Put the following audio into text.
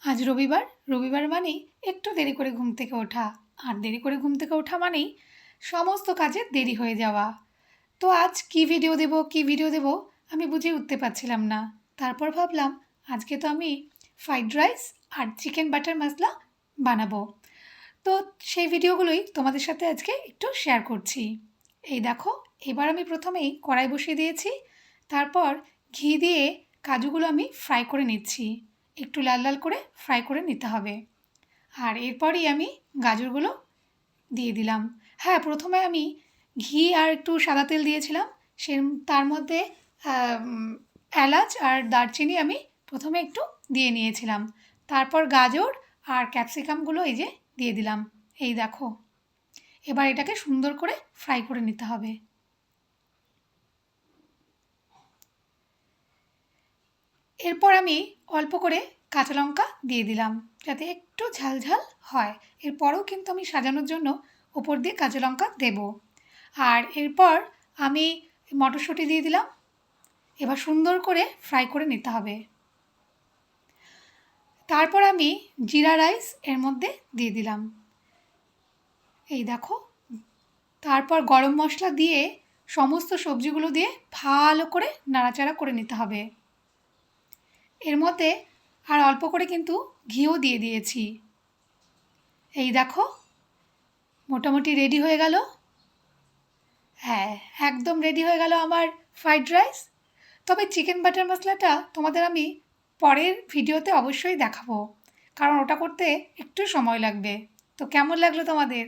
আজ রবিবার। রবিবার মানেই একটু দেরি করে ঘুম থেকে ওঠা। আর দেরি করে ঘুম থেকে ওঠা মানেই সমস্ত কাজে দেরি হয়ে যাওয়া। তো আজ কী ভিডিও দেব আমি বুঝে উঠতে পারছিলাম না। তারপর ভাবলাম আজকে তো আমি ফ্রাইড রাইস আর চিকেন বাটার মশলা বানাবো। তো সেই ভিডিওগুলোই তোমাদের সাথে আজকে একটু শেয়ার করছি। এই দেখো, এবার আমি প্রথমেই কড়াই বসিয়ে দিয়েছি। তারপর ঘি দিয়ে কাজুগুলো আমি ফ্রাই করে নিচ্ছি। একটু লাল লাল করে ফ্রাই করে নিতে হবে। আর এরপরই আমি গাজরগুলো দিয়ে দিলাম। হ্যাঁ, প্রথমে আমি ঘি আর একটু সাদা তেল দিয়েছিলাম। সে তার মধ্যে এলাচ আর দারচিনি আমি প্রথমে একটু দিয়ে নিয়েছিলাম। তারপর গাজর আর ক্যাপসিকামগুলো এই যে দিয়ে দিলাম। এই দেখো, এবার এটাকে সুন্দর করে ফ্রাই করে নিতে হবে। এরপর আমি অল্প করে কাঁচা লঙ্কা দিয়ে দিলাম যাতে একটু ঝালঝাল হয়। এরপরেও কিন্তু আমি সাজানোর জন্য ওপর দিয়ে কাঁচা লঙ্কা দেব। আর এরপর আমি মটরশুঁটি দিয়ে দিলাম। এবার সুন্দর করে ফ্রাই করে নিতে হবে। তারপর আমি জিরা রাইস এর মধ্যে দিয়ে দিলাম। এই দেখো, তারপর গরম মশলা দিয়ে সমস্ত সবজিগুলো দিয়ে ভালো করে নাড়াচাড়া করে নিতে হবে। এর মধ্যে আর অল্প করে কিন্তু ঘিও দিয়ে দিয়েছি। এই দেখো, মোটামুটি রেডি হয়ে গেল। হ্যাঁ, একদম রেডি হয়ে গেল আমার ফ্রাইড রাইস। তবে চিকেন বাটার মশলাটা তোমাদের আমি পরের ভিডিওতে অবশ্যই দেখাবো, কারণ ওটা করতে একটু সময় লাগবে। তো কেমন লাগলো তোমাদের?